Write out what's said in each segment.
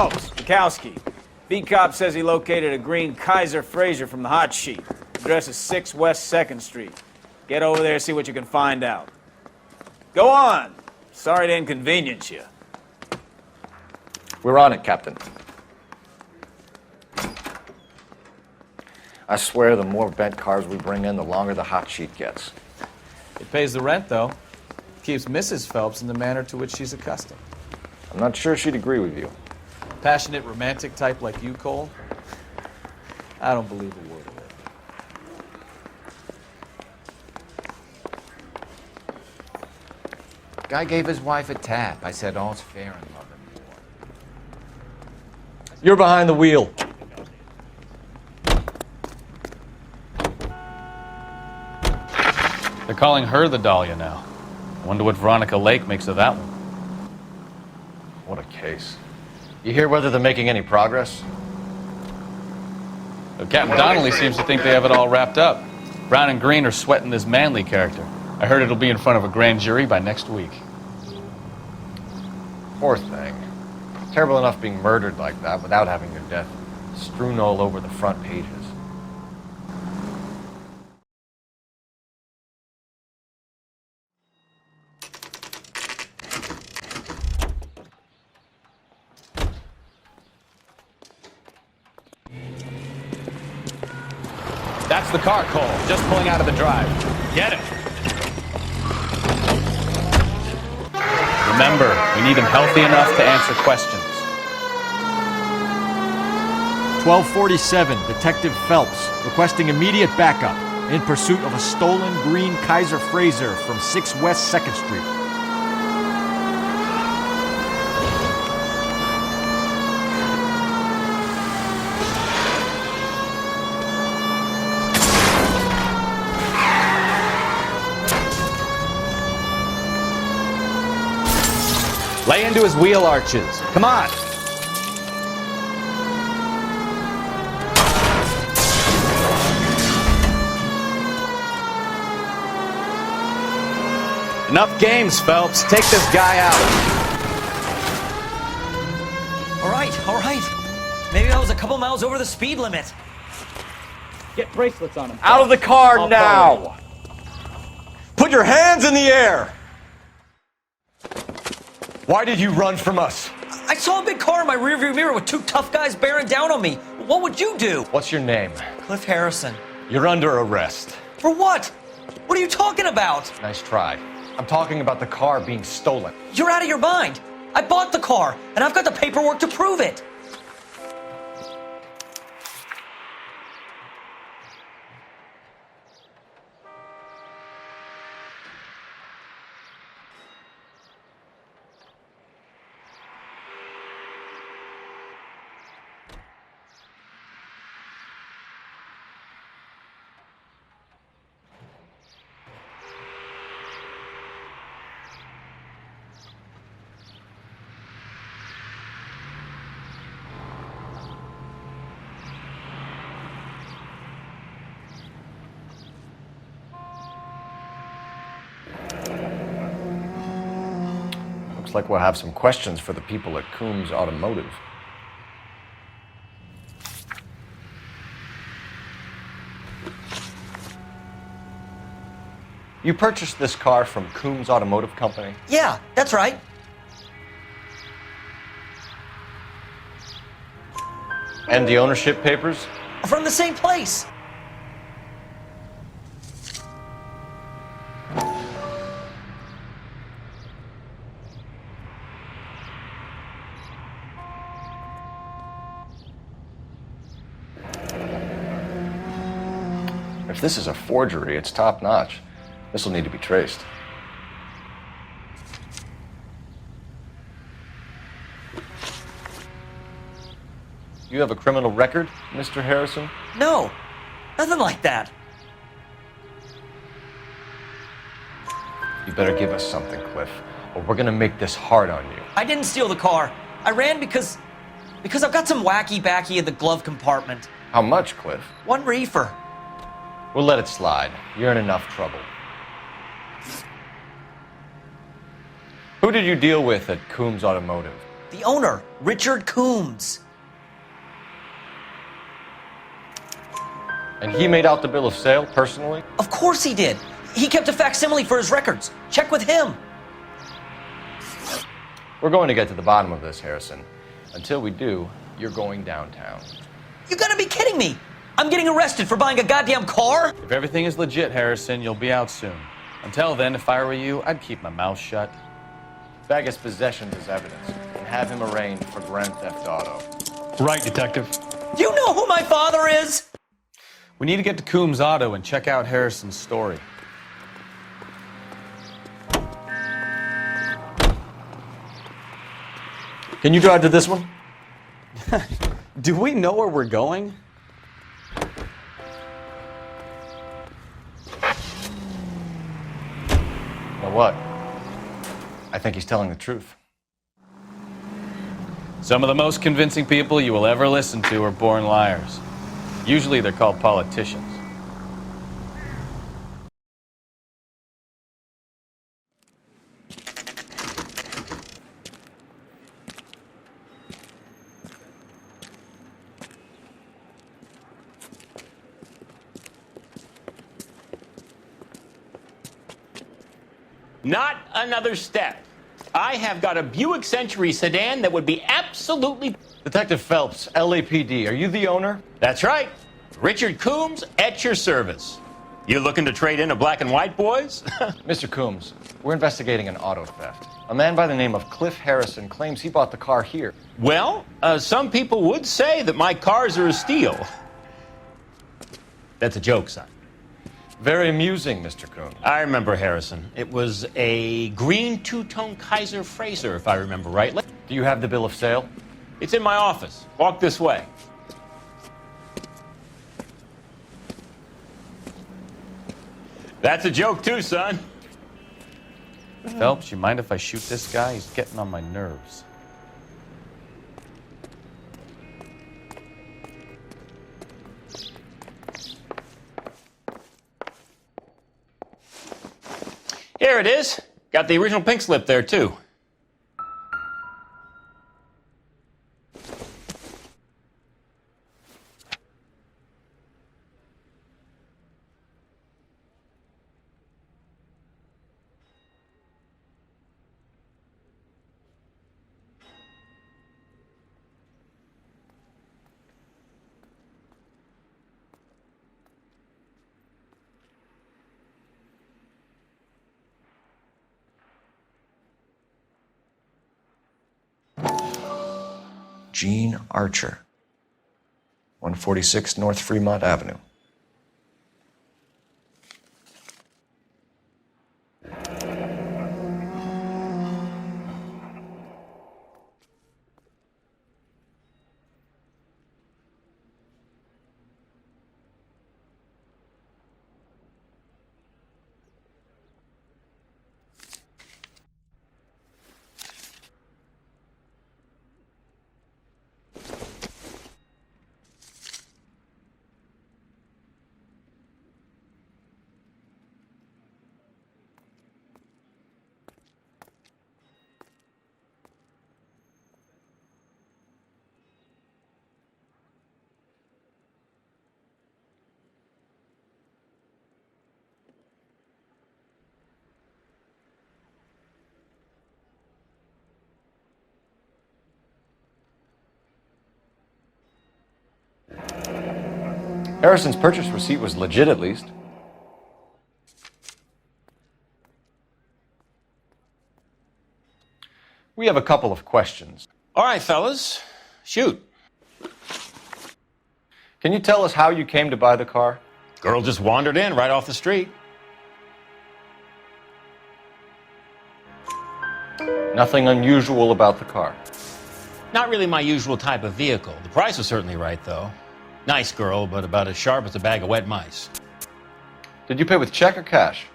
Phelps, Bukowski. B-Cop says he located a green Kaiser Frazer from the hot sheet. Address is 6 West 2nd Street. Get over there, see what you can find out. Go on! Sorry to inconvenience you. We're on it, Captain. I swear the more bent cars we bring in, the longer the hot sheet gets. It pays the rent, though. Keeps Mrs. Phelps in the manner to which she's accustomed. I'm not sure she'd agree with you. Passionate, romantic type like you, Cole? I don't believe a word of it. Guy gave his wife a tap. I said, all's fair in love and war. You're behind the wheel. They're calling her the Dahlia now. I wonder what Veronica Lake makes of that one. What a case. You hear whether they're making any progress? Well, Captain Donnelly seems to think they have it all wrapped up. Brown and Green are sweating this Manley character. I heard it'll be in front of a grand jury by next week. Poor thing. Terrible enough being murdered like that without having their death strewn all over the front pages. That's the car, Cole. Just pulling out of the drive. Get it. Remember, we need him healthy enough to answer questions. 1247, Detective Phelps, requesting immediate backup in pursuit of a stolen green Kaiser Frazer from 6 West 2nd Street. Lay into his wheel arches. Come on. Enough games, Phelps. Take this guy out. All right. Maybe I was a couple miles over the speed limit. Get bracelets on him. Out of the car now! Put your hands in the air! Why did you run from us? I saw a big car in my rearview mirror with 2 tough guys bearing down on me. What would you do? What's your name? Cliff Harrison. You're under arrest. For what? What are you talking about? Nice try. I'm talking about the car being stolen. You're out of your mind. I bought the car, and I've got the paperwork to prove it. Looks like we'll have some questions for the people at Coombs Automotive. You purchased this car from Coombs Automotive Company? Yeah, that's right. And the ownership papers? From the same place. If this is a forgery, it's top-notch. This will need to be traced. You have a criminal record, Mr. Harrison? No, nothing like that. You better give us something, Cliff, or we're gonna make this hard on you. I didn't steal the car. I ran because I've got some wacky-backy in the glove compartment. How much, Cliff? 1 reefer. We'll let it slide. You're in enough trouble. Who did you deal with at Coombs Automotive? The owner, Richard Coombs. And he made out the bill of sale personally? Of course he did. He kept a facsimile for his records. Check with him. We're going to get to the bottom of this, Harrison. Until we do, you're going downtown. You gotta be kidding me. I'm getting arrested for buying a goddamn car? If everything is legit, Harrison, you'll be out soon. Until then, if I were you, I'd keep my mouth shut. Bag his possessions as evidence and have him arraigned for grand theft auto. Right, Detective. Do you know who my father is? We need to get to Coombs Auto and check out Harrison's story. Can you drive to this one? Do we know where we're going? You know what? I think he's telling the truth. Some of the most convincing people you will ever listen to are born liars. Usually they're called politicians. Not another step. I have got a Buick Century sedan that would be absolutely... Detective Phelps, LAPD, are you the owner? That's right. Richard Coombs at your service. You looking to trade in a black and white, boys? Mr. Coombs, we're investigating an auto theft. A man by the name of Cliff Harrison claims he bought the car here. Well, some people would say that my cars are a steal. That's a joke, son. Very amusing, Mr. Coombs. I remember Harrison. It was a green two-tone Kaiser Frazer, if I remember rightly. Do you have the bill of sale? It's in my office. Walk this way. That's a joke too, son. Phelps, you mind if I shoot this guy? He's getting on my nerves. Here it is. Got the original pink slip there, too. Gene Archer, 146 North Fremont Avenue. Harrison's purchase receipt was legit, at least. We have a couple of questions. All right, fellas. Shoot. Can you tell us how you came to buy the car? Girl just wandered in right off the street. Nothing unusual about the car. Not really my usual type of vehicle. The price was certainly right, though. Nice girl, but about as sharp as a bag of wet mice. Did you pay with check or cash?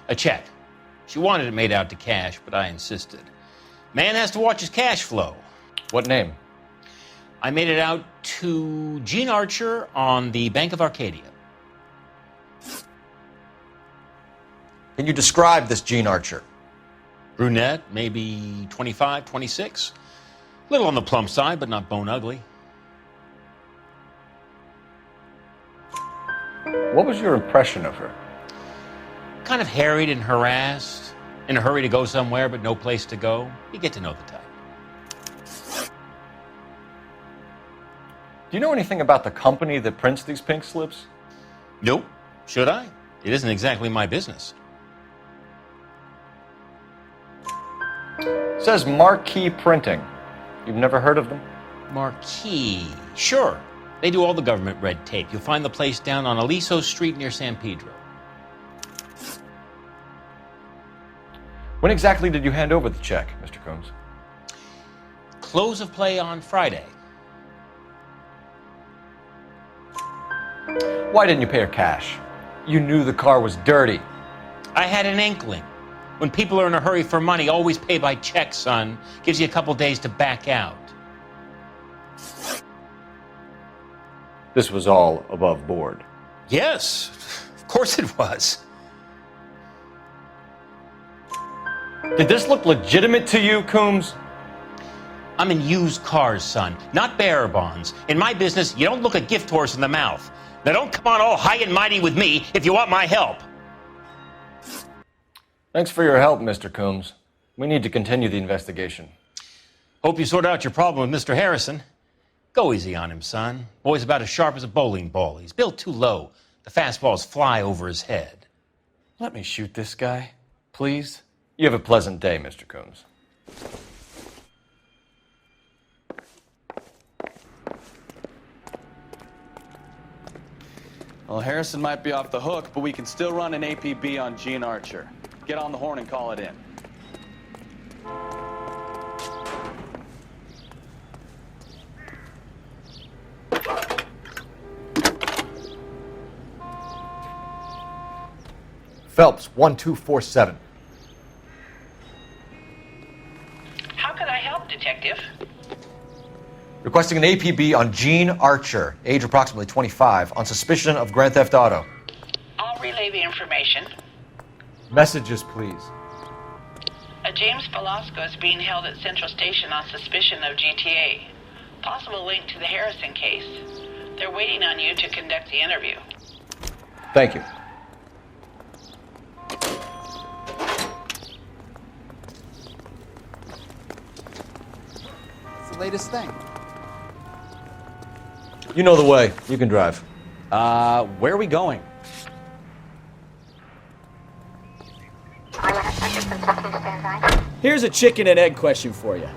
A check. She wanted it made out to cash, but I insisted. Man has to watch his cash flow. What name? I made it out to Gene Archer on the Bank of Arcadia. Can you describe this Gene Archer? Brunette, maybe 25, 26. Little on the plump side, but not bone ugly. What was your impression of her? Kind of harried and harassed, in a hurry to go somewhere, but no place to go. You get to know the type. Do you know anything about the company that prints these pink slips? Nope. Should I? It isn't exactly my business. It says Marquee Printing. You've never heard of them? Marquee. Sure. They do all the government red tape. You'll find the place down on Aliso Street near San Pedro. When exactly did you hand over the check, Mr. Combs? Close of play on Friday. Why didn't you pay her cash? You knew the car was dirty. I had an inkling. When people are in a hurry for money, always pay by check, son. Gives you a couple days to back out. This was all above board. Yes, of course it was. Did this look legitimate to you, Coombs? I'm in used cars, son, not bearer bonds. In my business, you don't look a gift horse in the mouth. Now don't come on all high and mighty with me if you want my help. Thanks for your help, Mr. Coombs. We need to continue the investigation. Hope you sort out your problem with Mr. Harrison. Go easy on him, son. Boy's about as sharp as a bowling ball. He's built too low. The fastballs fly over his head. Let me shoot this guy, please. You have a pleasant day, Mr. Coombs. Well, Harrison might be off the hook, but we can still run an APB on Gene Archer. Get on the horn and call it in. Phelps, 1247. How can I help, Detective? Requesting an APB on Gene Archer, age approximately 25, on suspicion of grand theft auto. I'll relay the information. Messages, please. A James Velasco is being held at Central Station on suspicion of GTA. Possible link to the Harrison case. They're waiting on you to conduct the interview. Thank you. What's the latest thing? You know the way. You can drive. Where are we going? Here's a chicken and egg question for you.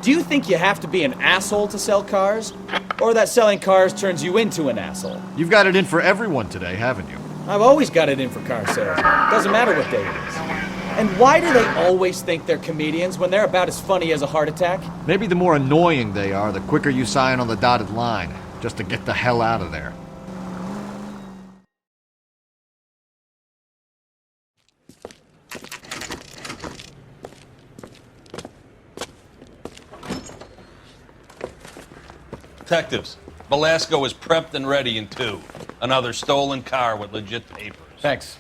Do you think you have to be an asshole to sell cars? Or that selling cars turns you into an asshole? You've got it in for everyone today, haven't you? I've always got it in for car sales. Doesn't matter what day it is. And why do they always think they're comedians when they're about as funny as a heart attack? Maybe the more annoying they are, the quicker you sign on the dotted line, just to get the hell out of there. Detectives, Velasco is prepped and ready in 2. Another stolen car with legit papers. Thanks.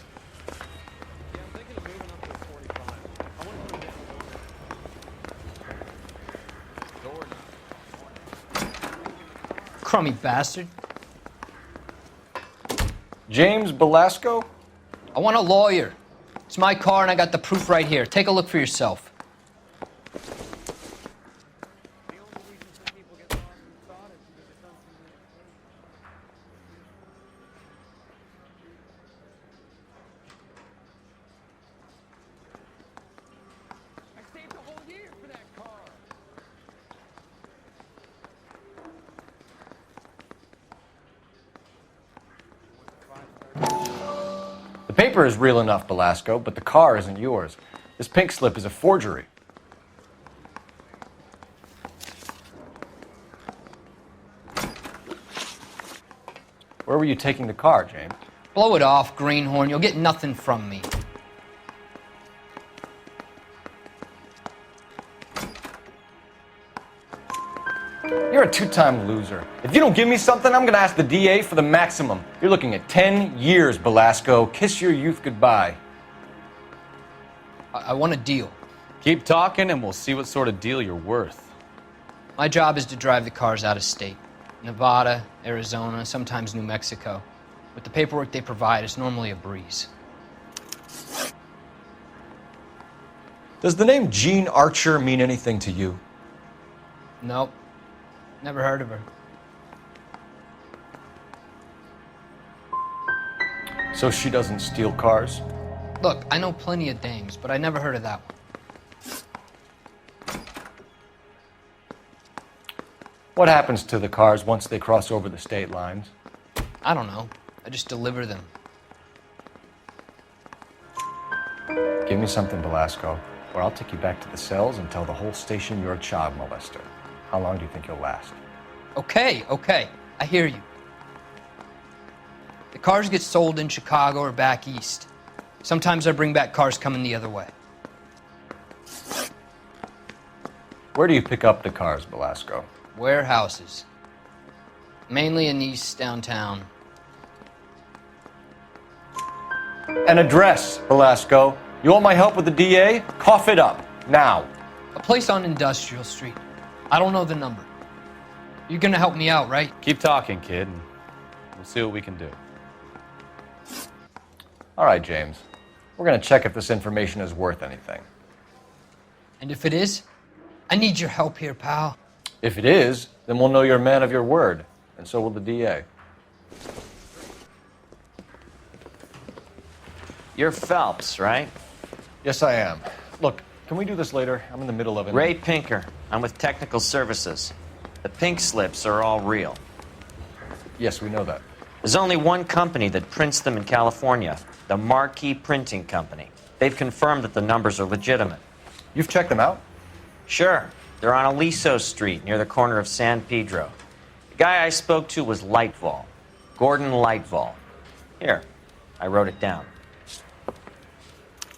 Crummy bastard. James Velasco? I want a lawyer. It's my car and I got the proof right here. Take a look for yourself. The paper is real enough, Velasco, but the car isn't yours. This pink slip is a forgery. Where were you taking the car, James? Blow it off, greenhorn. You'll get nothing from me. You're a 2-time loser. If you don't give me something, I'm gonna ask the DA for the maximum. You're looking at 10 years, Velasco. Kiss your youth goodbye. I want a deal. Keep talking and we'll see what sort of deal you're worth. My job is to drive the cars out of state. Nevada, Arizona, sometimes New Mexico. With the paperwork they provide, it's normally a breeze. Does the name Jean Archer mean anything to you? Nope. Never heard of her. So she doesn't steal cars? Look, I know plenty of dames, but I never heard of that one. What happens to the cars once they cross over the state lines? I don't know. I just deliver them. Give me something, Velasco, or I'll take you back to the cells and tell the whole station you're a child molester. How long do you think you'll last? Okay. I hear you. The cars get sold in Chicago or back east. Sometimes I bring back cars coming the other way. Where do you pick up the cars, Velasco? Warehouses. Mainly in East downtown. An address, Velasco. You want my help with the DA? Cough it up, now. A place on Industrial Street. I don't know the number. You're gonna help me out, right? Keep talking, kid, and we'll see what we can do. All right, James. We're gonna check if this information is worth anything. And if it is, I need your help here, pal. If it is, then we'll know you're a man of your word, and so will the DA. You're Phelps, right? Yes, I am. Look, can we do this later? I'm in the middle of it. Ray Pinker. I'm with Technical Services. The pink slips are all real. Yes, we know that. There's only one company that prints them in California, the Marquee Printing Company. They've confirmed that the numbers are legitimate. You've checked them out? Sure. They're on Aliso Street, near the corner of San Pedro. The guy I spoke to was Lightval. Gordon Lightval. Here, I wrote it down.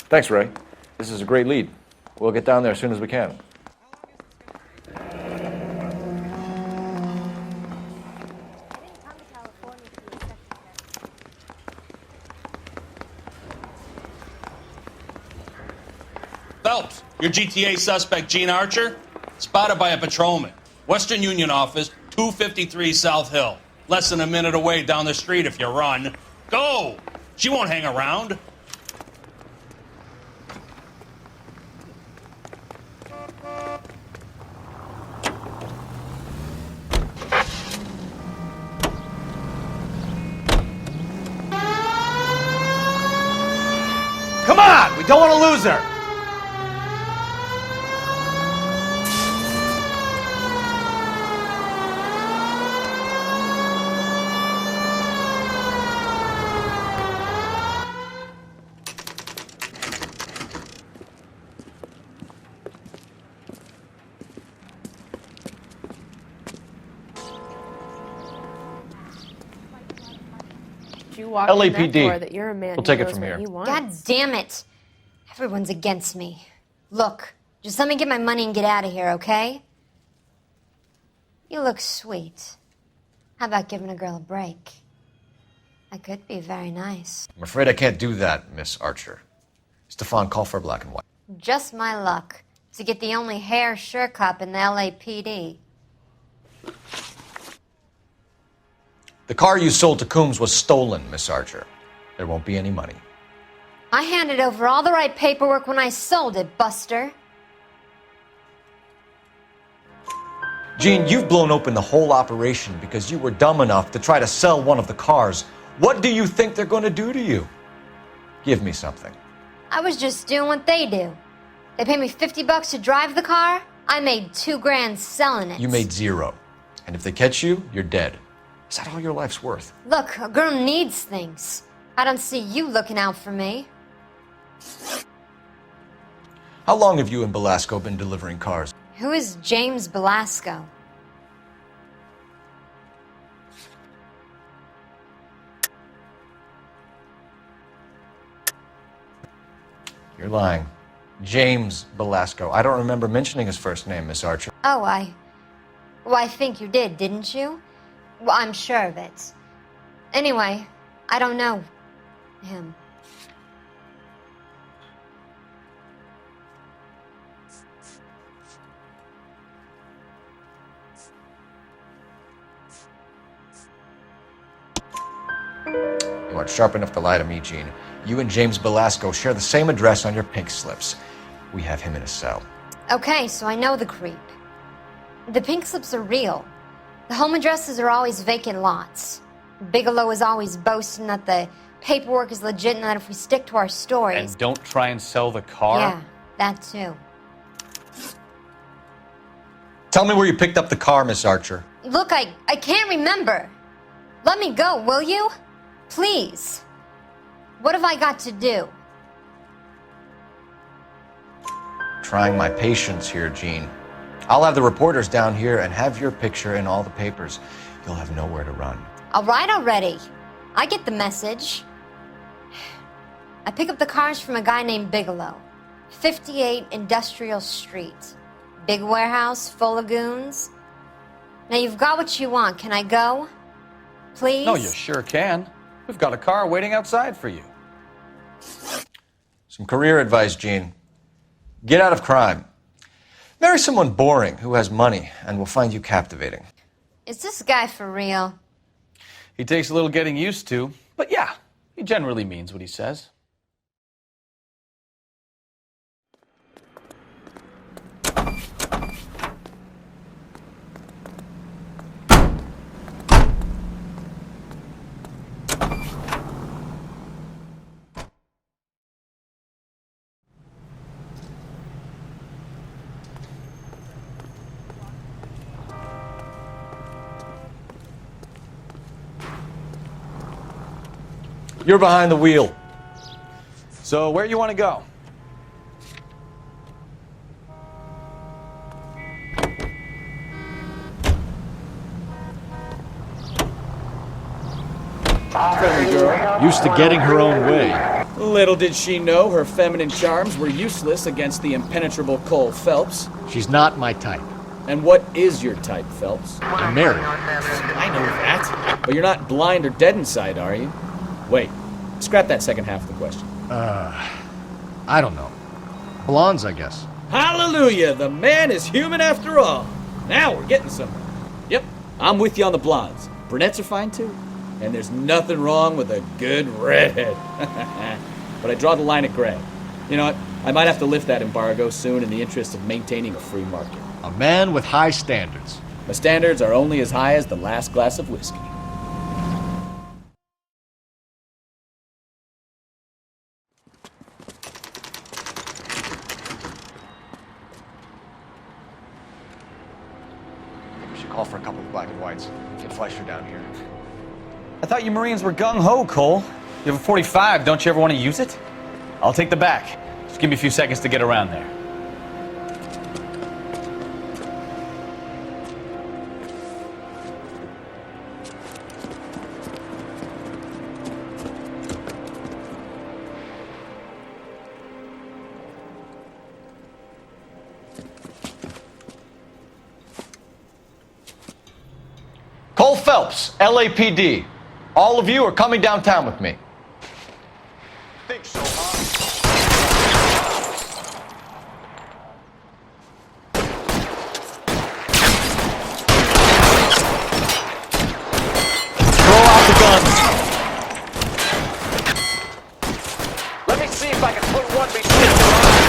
Thanks, Ray. This is a great lead. We'll get down there as soon as we can. Phelps, your GTA suspect, Jean Archer, spotted by a patrolman. Western Union office, 253 South Hill. Less than a minute away down the street if you run. Go! She won't hang around. Come on! We don't want to lose her! LAPD. We'll take it from here. God damn it. Everyone's against me. Look, just let me get my money and get out of here, okay? You look sweet. How about giving a girl a break? I could be very nice. I'm afraid I can't do that, Miss Archer. Stefan, call for black and white. Just my luck to get the only hair sure cop in the LAPD. The car you sold to Coombs was stolen, Miss Archer. There won't be any money. I handed over all the right paperwork when I sold it, Buster. Jean, you've blown open the whole operation because you were dumb enough to try to sell one of the cars. What do you think they're going to do to you? Give me something. I was just doing what they do. They paid me $50 to drive the car. I made $2 grand selling it. You made $0. And if they catch you, you're dead. Is that all your life's worth? Look, a girl needs things. I don't see you looking out for me. How long have you and Belasco been delivering cars? Who is James Belasco? You're lying. James Belasco. I don't remember mentioning his first name, Miss Archer. Oh, Well, I think you did, didn't you? Well, I'm sure of it. Anyway, I don't know him. You aren't sharp enough to lie to me, Gene. You and James Belasco share the same address on your pink slips. We have him in a cell. Okay, so I know the creep. The pink slips are real. The home addresses are always vacant lots. Bigelow is always boasting that the paperwork is legit and that if we stick to our stories... And don't try and sell the car? Yeah, that too. Tell me where you picked up the car, Miss Archer. Look, I can't remember. Let me go, will you? Please. What have I got to do? Trying my patience here, Gene. I'll have the reporters down here and have your picture in all the papers. You'll have nowhere to run. All right already. I get the message. I pick up the cars from a guy named Bigelow. 58 Industrial Street. Big warehouse, full of goons. Now you've got what you want. Can I go? Please? No, you sure can. We've got a car waiting outside for you. Some career advice, Gene. Get out of crime. Marry someone boring who has money and will find you captivating. Is this guy for real? He takes a little getting used to, but yeah, he generally means what he says. You're behind the wheel. So, where you want to go? Friendly girl. Used to getting her own way. Little did she know her feminine charms were useless against the impenetrable Cole Phelps. She's not my type. And what is your type, Phelps? I'm married. I know that. But you're not blind or dead inside, are you? Wait, scrap that second half of the question. I don't know. Blondes, I guess. Hallelujah! The man is human after all. Now we're getting somewhere. Yep, I'm with you on the blondes. Brunettes are fine too. And there's nothing wrong with a good redhead. But I draw the line at gray. You know what? I might have to lift that embargo soon in the interest of maintaining a free market. A man with high standards. My standards are only as high as the last glass of whiskey. We should call for a couple of black and whites. Get Fleischer down here. I thought you Marines were gung-ho, Cole. You have a 45, don't you ever want to use it? I'll take the back. Just give me a few seconds to get around there. Cole Phelps, LAPD. All of you are coming downtown with me. Think so, huh? Throw out the guns. Let me see if I can put one between your eyes.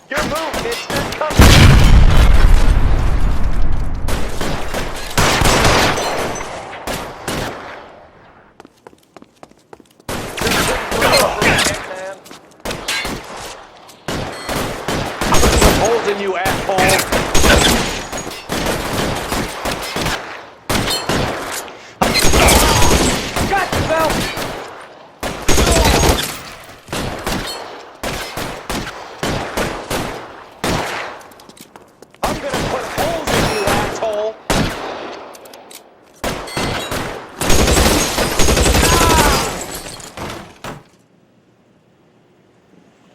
Your move, kids. They're coming. I'm gonna put holes in you, asshole. Got you, Phelps.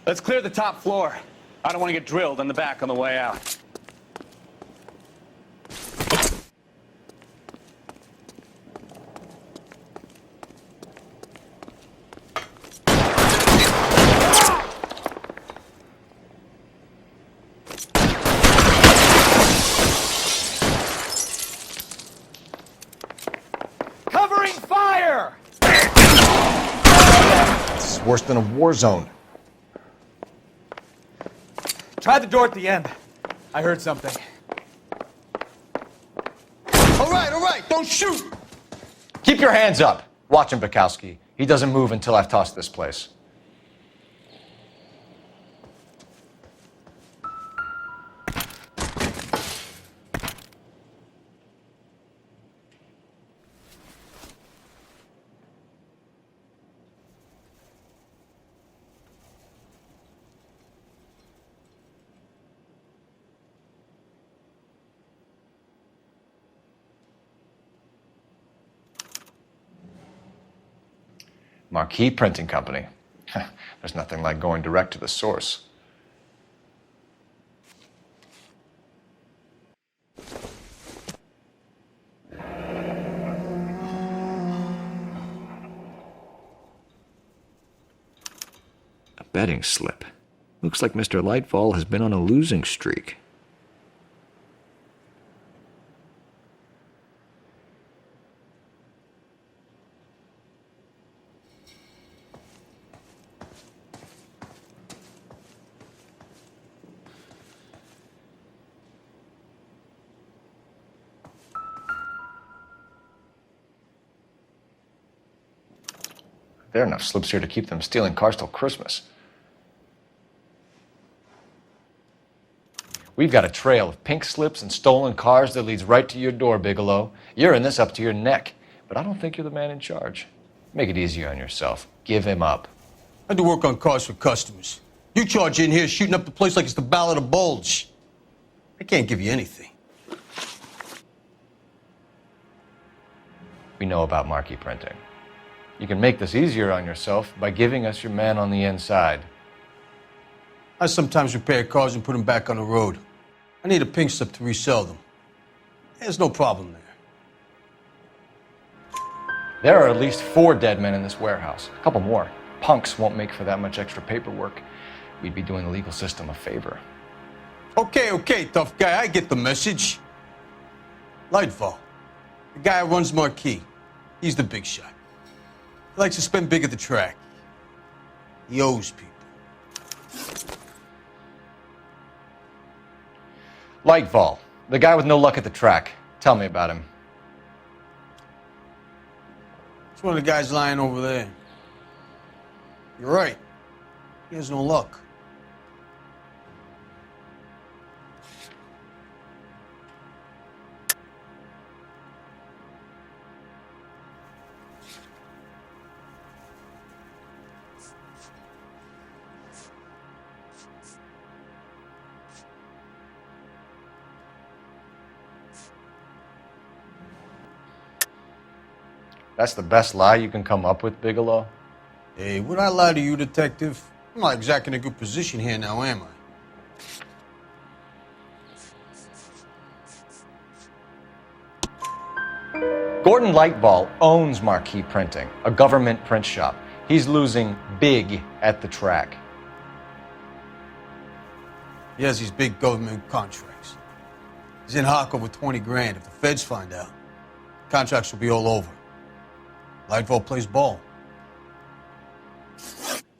Let's clear the top floor. I don't want to get drilled in the back on the way out. worse than a war zone. Try the door at the end. I heard something. All right, don't shoot! Keep your hands up. Watch him, Bukowski. He doesn't move until I've tossed this place. Marquee Printing Company. There's nothing like going direct to the source. A betting slip. Looks like Mr. Lightfall has been on a losing streak. There are enough slips here to keep them stealing cars till Christmas. We've got a trail of pink slips and stolen cars that leads right to your door, Bigelow. You're in this up to your neck, but I don't think you're the man in charge. Make it easier on yourself. Give him up. I do work on cars for customers. You charge in here shooting up the place like it's the Ballad of Bulge. I can't give you anything. We know about Marquee Printing. You can make this easier on yourself by giving us your man on the inside. I sometimes repair cars and put them back on the road. I need a pink slip to resell them. There's no problem there. There are at least 4 dead men in this warehouse. A couple more. Punks won't make for that much extra paperwork. We'd be doing the legal system a favor. Okay, tough guy. I get the message. Lightfall, the guy who runs Marquee. He's the big shot. He likes to spend big at the track. He owes people. Lightfall, the guy with no luck at the track. Tell me about him. It's one of the guys lying over there. You're right. He has no luck. That's the best lie you can come up with, Bigelow? Hey, would I lie to you, detective? I'm not exactly in a good position here now, am I? Gordon Lightfall owns Marquee Printing, a government print shop. He's losing big at the track. He has these big government contracts. He's in hock over 20 grand. If the feds find out, contracts will be all over. Lightfall plays ball.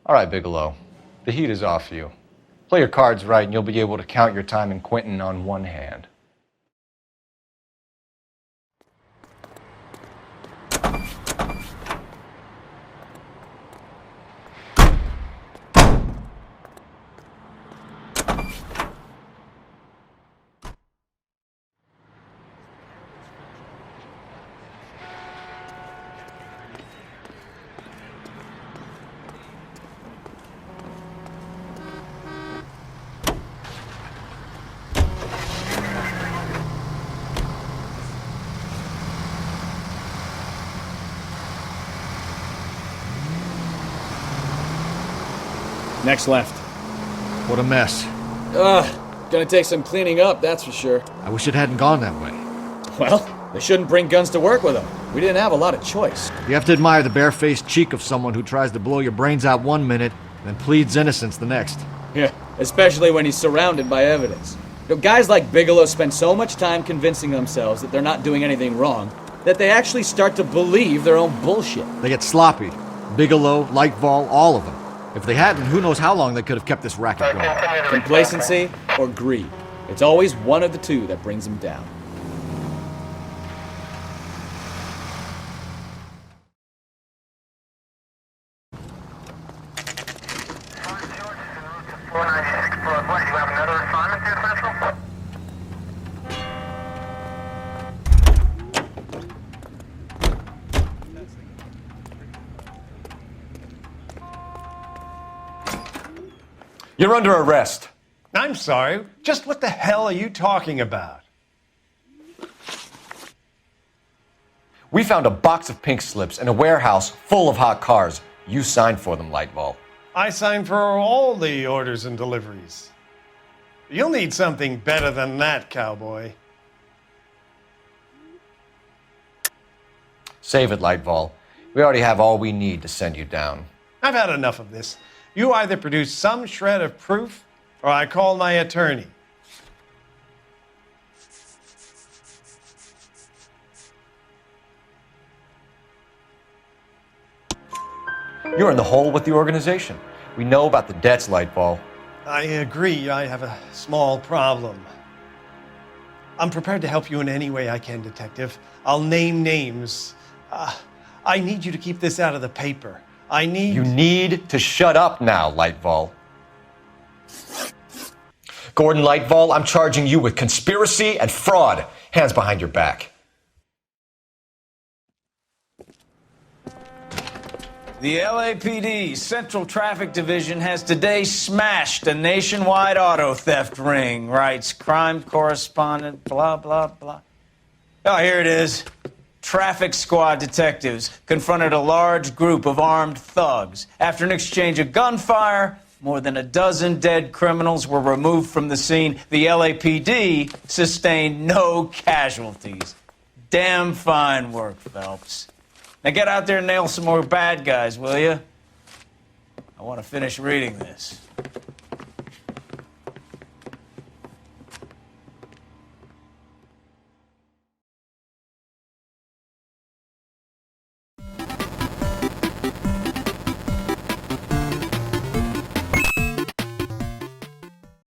All right, Bigelow. The heat is off you. Play your cards right and you'll be able to count your time in Quentin on one hand. Next left. What a mess. Gonna take some cleaning up, that's for sure. I wish it hadn't gone that way. Well, they shouldn't bring guns to work with them. We didn't have a lot of choice. You have to admire the barefaced cheek of someone who tries to blow your brains out one minute, then pleads innocence the next. Yeah, especially when he's surrounded by evidence. You know, guys like Bigelow spend so much time convincing themselves that they're not doing anything wrong, that they actually start to believe their own bullshit. They get sloppy. Bigelow, Lightfall, all of them. If they hadn't, who knows how long they could have kept this racket going. Complacency or greed. It's always one of the two that brings them down. You're under arrest. I'm sorry. Just what the hell are you talking about? We found a box of pink slips in a warehouse full of hot cars. You signed for them, Lightball. I signed for all the orders and deliveries. You'll need something better than that, cowboy. Save it, Lightball. We already have all we need to send you down. I've had enough of this. You either produce some shred of proof, or I call my attorney. You're in the hole with the organization. We know about the debts, Lightball. I agree, I have a small problem. I'm prepared to help you in any way I can, Detective. I'll name names. I need you to keep this out of the paper. You need to shut up now, Lightball. Gordon Lightball, I'm charging you with conspiracy and fraud. Hands behind your back. The LAPD Central Traffic Division has today smashed a nationwide auto theft ring, writes crime correspondent, blah, blah, blah. Oh, here it is. Traffic squad detectives confronted a large group of armed thugs. After an exchange of gunfire, more than a dozen dead criminals were removed from the scene. The LAPD sustained no casualties. Damn fine work, Phelps. Now get out there and nail some more bad guys, will you? I want to finish reading this.